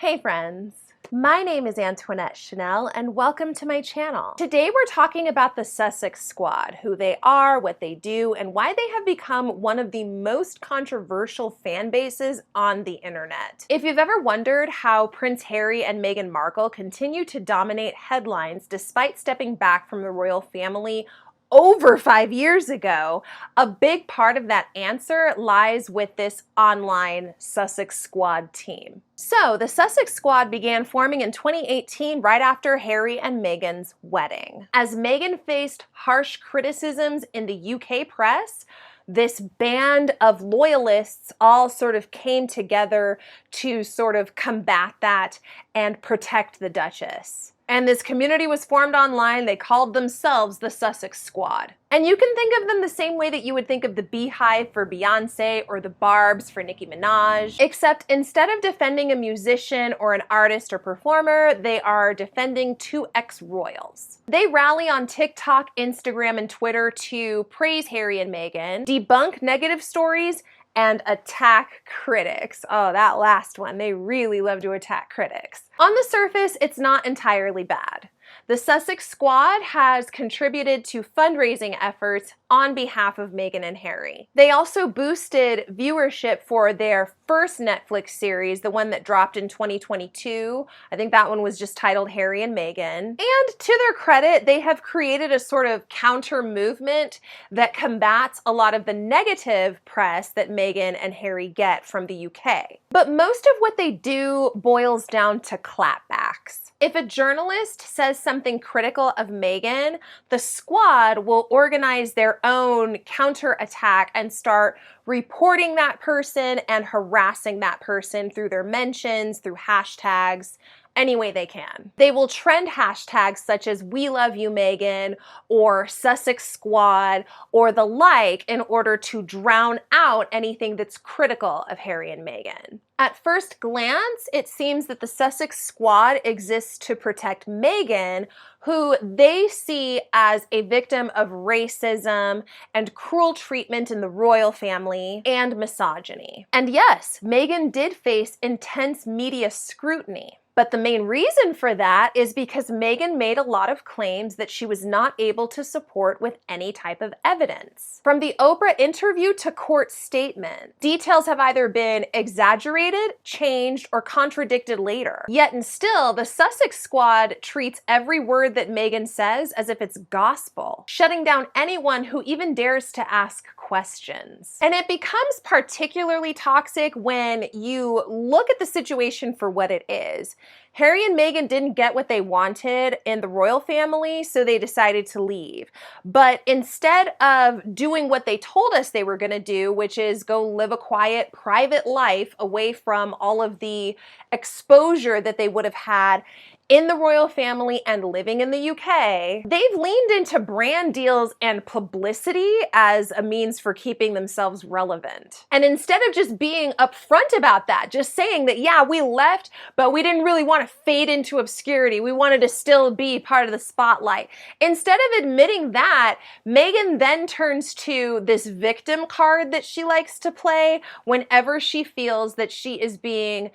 Hey friends! My name is Antoinette Chanel and welcome to my channel. Today we're talking about the Sussex Squad, who they are, what they do, and why they have become one of the most controversial fan bases on the internet. If you've ever wondered how Prince Harry and Meghan Markle continue to dominate headlines despite stepping back from the royal family over 5 years ago, a big part of that answer lies with this online Sussex Squad team. So, the Sussex Squad began forming in 2018 right after Harry and Meghan's wedding. As Meghan faced harsh criticisms in the UK press, this band of loyalists all sort of came together to sort of combat that and protect the Duchess. And this community was formed online. They called themselves the Sussex Squad. And you can think of them the same way that you would think of the Beehive for Beyonce or the Barbs for Nicki Minaj, except instead of defending a musician or an artist or performer, they are defending two ex-royals. They rally on TikTok, Instagram, and Twitter to praise Harry and Meghan, debunk negative stories, and attack critics. Oh, that last one. They really love to attack critics. On the surface, it's not entirely bad. The Sussex Squad has contributed to fundraising efforts on behalf of Meghan and Harry. They also boosted viewership for their first Netflix series, the one that dropped in 2022. I think that one was just titled Harry and Meghan. And to their credit, they have created a sort of counter movement that combats a lot of the negative press that Meghan and Harry get from the UK. But most of what they do boils down to clapbacks. If a journalist says something critical of Meghan, the Squad will organize their own counterattack and start reporting that person and harassing that person through their mentions, through hashtags, any way they can. They will trend hashtags such as "We Love You, Meghan" or "Sussex Squad" or the like in order to drown out anything that's critical of Harry and Meghan. At first glance, it seems that the Sussex Squad exists to protect Meghan, who they see as a victim of racism and cruel treatment in the royal family and misogyny. And yes, Meghan did face intense media scrutiny. But the main reason for that is because Meghan made a lot of claims that she was not able to support with any type of evidence. From the Oprah interview to court statement, details have either been exaggerated, changed, or contradicted later. Yet and still, the Sussex Squad treats every word that Meghan says as if it's gospel, shutting down anyone who even dares to ask questions. And it becomes particularly toxic when you look at the situation for what it is. Harry and Meghan didn't get what they wanted in the royal family, so they decided to leave. But instead of doing what they told us they were going to do, which is go live a quiet, private life away from all of the exposure that they would have had in the royal family and living in the UK, they've leaned into brand deals and publicity as a means for keeping themselves relevant. And instead of just being upfront about that, just saying that, yeah, we left, but we didn't really want to fade into obscurity. We wanted to still be part of the spotlight. Instead of admitting that, Meghan then turns to this victim card that she likes to play whenever she feels that she is being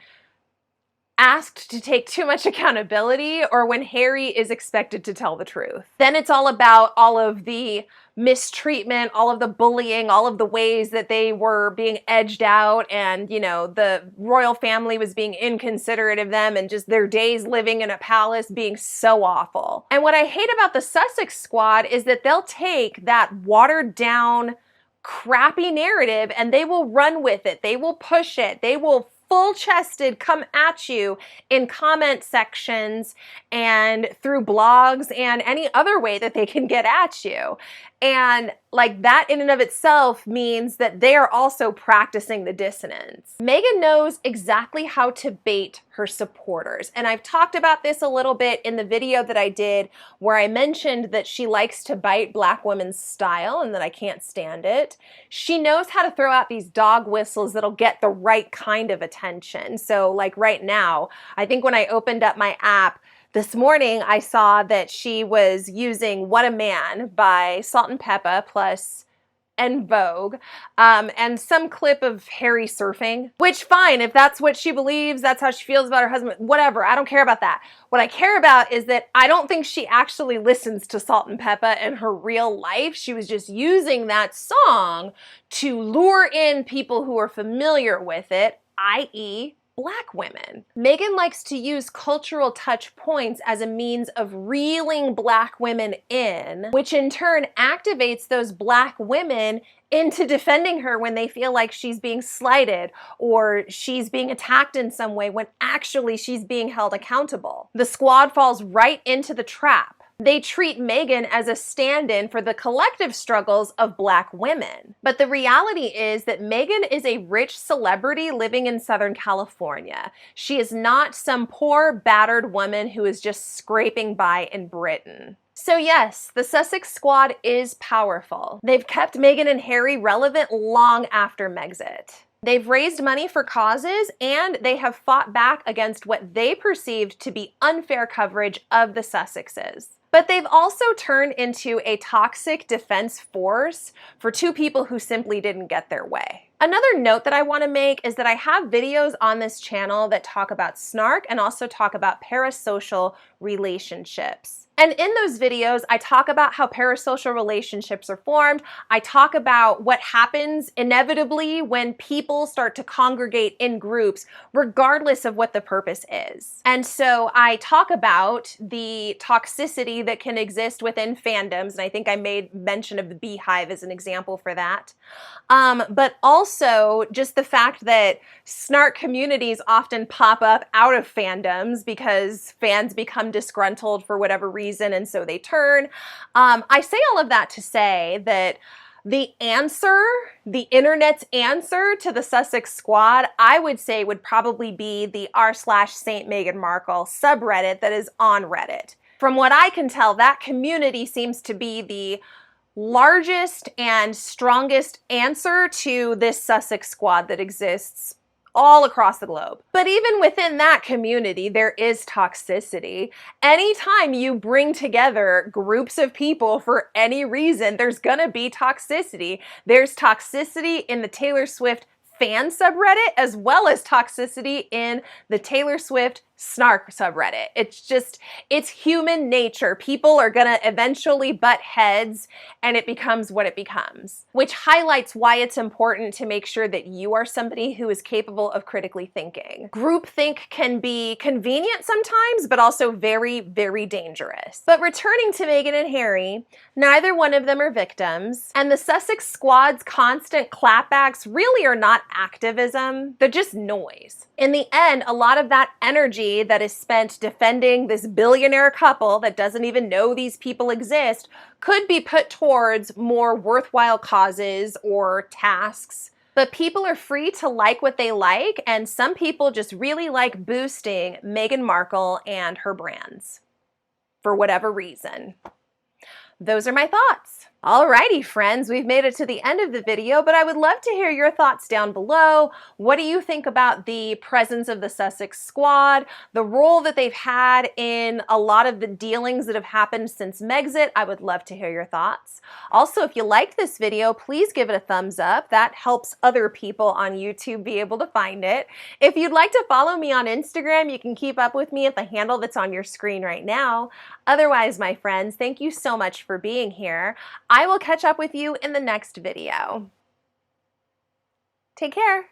asked to take too much accountability or when Harry is expected to tell the truth. Then it's all about all of the mistreatment, all of the bullying, all of the ways that they were being edged out and, you know, the royal family was being inconsiderate of them and just their days living in a palace being so awful. And what I hate about the Sussex Squad is that they'll take that watered down, crappy narrative and they will run with it. They will push it. They will full-chested come at you in comment sections and through blogs and any other way that they can get at you. And like that in and of itself means that they are also practicing the dissonance. Meghan knows exactly how to bait her supporters. And I've talked about this a little bit in the video that I did where I mentioned that she likes to bite Black women's style and that I can't stand it. She knows how to throw out these dog whistles that'll get the right kind of attention. So like right now, I think when I opened up my app, this morning, I saw that she was using What a Man by Salt and Peppa plus en vogue, and some clip of Harry surfing, which fine, if that's what she believes, that's how she feels about her husband, whatever, I don't care about that. What I care about is that I don't think she actually listens to Salt and Pepper in her real life. She was just using that song to lure in people who are familiar with it, i.e., Black women. Meghan likes to use cultural touch points as a means of reeling Black women in, which in turn activates those Black women into defending her when they feel like she's being slighted or she's being attacked in some way when actually she's being held accountable. The squad falls right into the trap. They treat Meghan as a stand-in for the collective struggles of Black women. But the reality is that Meghan is a rich celebrity living in Southern California. She is not some poor, battered woman who is just scraping by in Britain. So yes, the Sussex Squad is powerful. They've kept Meghan and Harry relevant long after Megxit. They've raised money for causes, and they have fought back against what they perceived to be unfair coverage of the Sussexes. But they've also turned into a toxic defense force for two people who simply didn't get their way. Another note that I want to make is that I have videos on this channel that talk about snark and also talk about parasocial relationships. And in those videos, I talk about how parasocial relationships are formed. I talk about what happens inevitably when people start to congregate in groups, regardless of what the purpose is. And so I talk about the toxicity that can exist within fandoms, and I think I made mention of the Beehive as an example for that. But also just the fact that snark communities often pop up out of fandoms because fans become disgruntled for whatever reason, and so they turn. I say all of that to say that the internet's answer to the Sussex Squad, I would say would probably be the r/Saint Meghan Markle subreddit that is on Reddit. From what I can tell, that community seems to be the largest and strongest answer to this Sussex Squad that exists all across the globe. But even within that community, there is toxicity. Anytime you bring together groups of people for any reason, there's gonna be toxicity. There's toxicity in the Taylor Swift fan subreddit as well as toxicity in the Taylor Swift snark subreddit. It's human nature. People are gonna eventually butt heads and it becomes what it becomes, which highlights why it's important to make sure that you are somebody who is capable of critically thinking. Groupthink can be convenient sometimes, but also very, very dangerous. But returning to Meghan and Harry, neither one of them are victims, and the Sussex Squad's constant clapbacks really are not activism, they're just noise. In the end, a lot of that energy that is spent defending this billionaire couple that doesn't even know these people exist could be put towards more worthwhile causes or tasks. But people are free to like what they like, and some people just really like boosting Meghan Markle and her brands for whatever reason. Those are my thoughts. Alrighty, friends, we've made it to the end of the video, but I would love to hear your thoughts down below. What do you think about the presence of the Sussex Squad, the role that they've had in a lot of the dealings that have happened since Megxit? I would love to hear your thoughts. Also, if you liked this video, please give it a thumbs up. That helps other people on YouTube be able to find it. If you'd like to follow me on Instagram, you can keep up with me at the handle that's on your screen right now. Otherwise, my friends, thank you so much for being here. I will catch up with you in the next video. Take care.